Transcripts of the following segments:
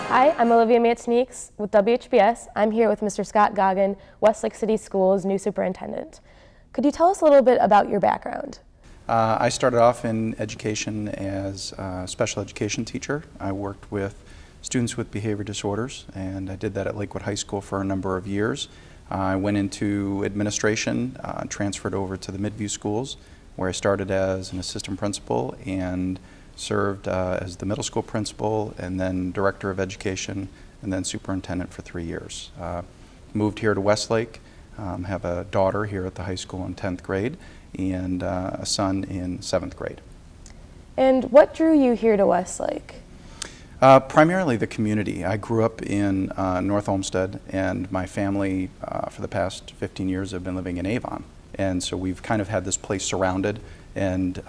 Hi, I'm Olivia Mantoniques with WHBS. I'm here with Mr. Scott Goggin, Westlake City Schools' new superintendent. Could you tell us a little bit about your background? I started off in education as a special education teacher. I worked with students with behavior disorders, and I did that at Lakewood High School for a number of years. I went into administration, transferred over to the Midview Schools, where I started as an assistant principal and served as the middle school principal and then director of education and then superintendent for 3 years. Moved here to Westlake, have a daughter here at the high school in 10th grade and a son in 7th grade. And what drew you here to Westlake? Primarily the community. I grew up in North Olmsted, and my family for the past 15 years have been living in Avon. And so we've kind of had this place surrounded, and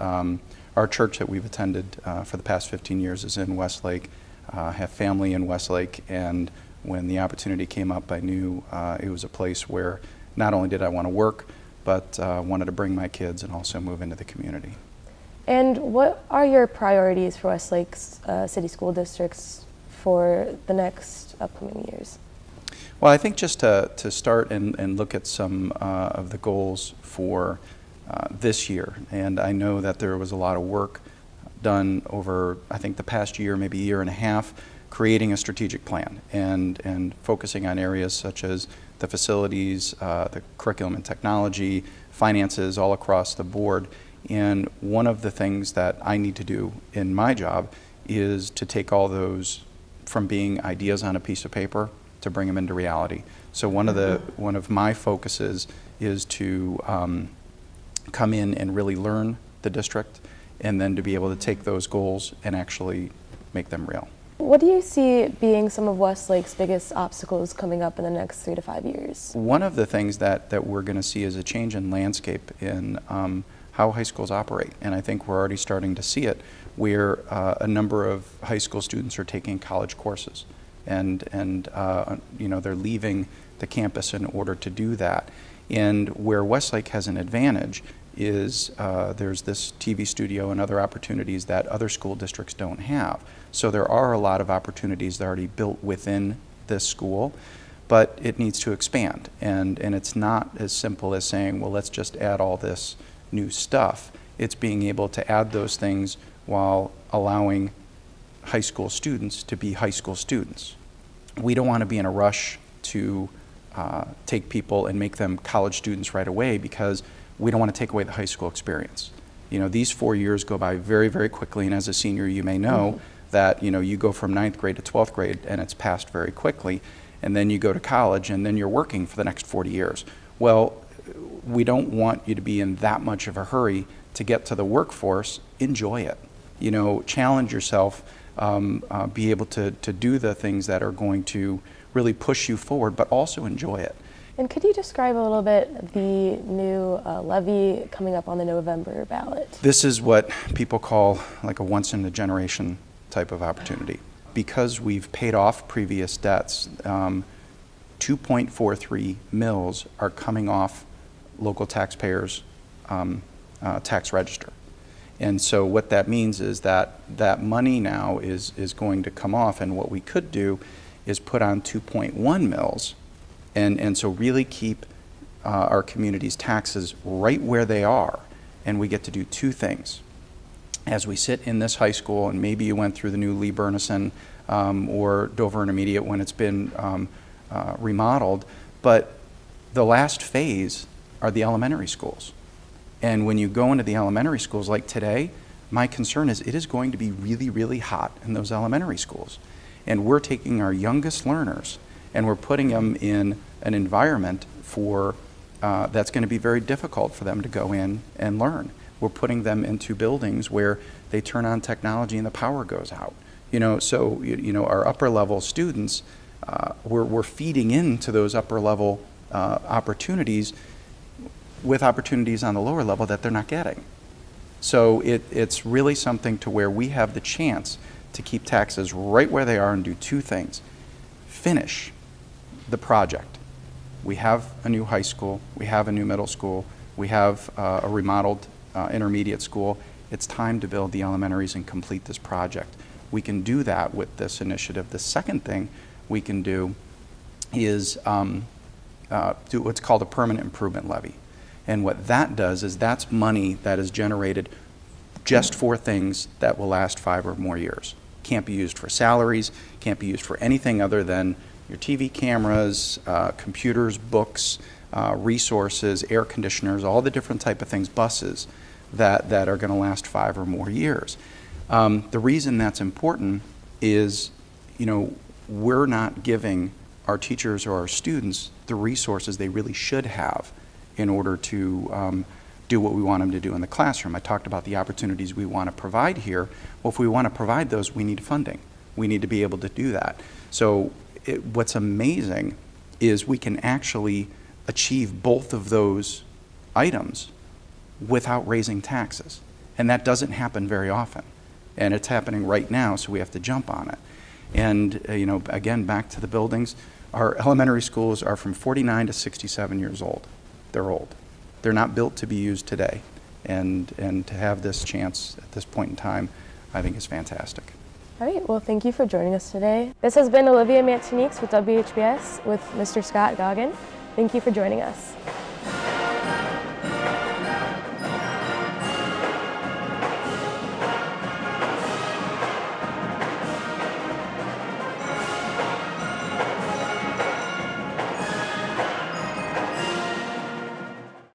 our church that we've attended for the past 15 years is in Westlake, have family in Westlake, and when the opportunity came up, I knew it was a place where not only did I want to work, but wanted to bring my kids and also move into the community. And what are your priorities for Westlake's city school districts for the next upcoming years? Well, I think just to start and look at some of the goals for this year, and I know that there was a lot of work done over, I think, the past year, maybe a year and a half, creating a strategic plan and focusing on areas such as the facilities, the curriculum and technology, finances, all across the board. And one of the things that I need to do in my job is to take all those from being ideas on a piece of paper to bring them into reality. So one of my focuses is to come in and really learn the district, and then to be able to take those goals and actually make them real. What do you see being some of Westlake's biggest obstacles coming up in the next 3 to 5 years? One of the things that we're going to see is a change in landscape in how high schools operate, and I think we're already starting to see it, where a number of high school students are taking college courses, and you know, they're leaving the campus in order to do that. And where Westlake has an advantage is there's this TV studio and other opportunities that other school districts don't have. So there are a lot of opportunities that are already built within this school, but it needs to expand. And it's not as simple as saying, well, let's just add all this new stuff. It's being able to add those things while allowing high school students to be high school students. We don't want to be in a rush to take people and make them college students right away, because we don't want to take away the high school experience. You know, these 4 years go by very, very quickly, and as a senior you may know that, you know, you go from 9th grade to 12th grade and it's passed very quickly, and then you go to college and then you're working for the next 40 years. Well, we don't want you to be in that much of a hurry to get to the workforce. Enjoy it. You know, challenge yourself, be able to do the things that are going to really push you forward, but also enjoy it. And could you describe a little bit the new levy coming up on the November ballot? This is what people call like a once-in-a-generation type of opportunity. Because we've paid off previous debts, 2.43 mills are coming off local taxpayers' tax register. And so what that means is that that money now is going to come off, and what we could do is put on 2.1 mills and so really keep our community's taxes right where they are. And we get to do two things. As we sit in this high school, and maybe you went through the new Lee Burnison or Dover Intermediate when it's been remodeled, but the last phase are the elementary schools. And when you go into the elementary schools like today, my concern is it is going to be really, really hot in those elementary schools. And we're taking our youngest learners and we're putting them in an environment for that's going to be very difficult for them to go in and learn. We're putting them into buildings where they turn on technology and the power goes out. You know, so you know, our upper level students, we're feeding into those upper level opportunities with opportunities on the lower level that they're not getting. So it's really something to where we have the chance to keep taxes right where they are and do two things. Finish the project. We have a new high school, we have a new middle school, we have a remodeled intermediate school. It's time to build the elementaries and complete this project. We can do that with this initiative. The second thing we can do is do what's called a permanent improvement levy. And what that does is that's money that is generated just for things that will last 5 or more years. Can't be used for salaries, can't be used for anything other than your TV cameras, computers, books, resources, air conditioners, all the different type of things, buses that are going to last 5 or more years. The reason that's important is, we're not giving our teachers or our students the resources they really should have in order to do what we want them to do in the classroom. I talked about the opportunities we want to provide here. Well, if we want to provide those, we need funding. We need to be able to do that. So what's amazing is we can actually achieve both of those items without raising taxes. And that doesn't happen very often. And it's happening right now, so we have to jump on it. And again, back to the buildings, our elementary schools are from 49 to 67 years old. They're old. They're not built to be used today. And to have this chance at this point in time, I think is fantastic. All right, well, thank you for joining us today. This has been Olivia Mantiniques with WHBS with Mr. Scott Goggin. Thank you for joining us.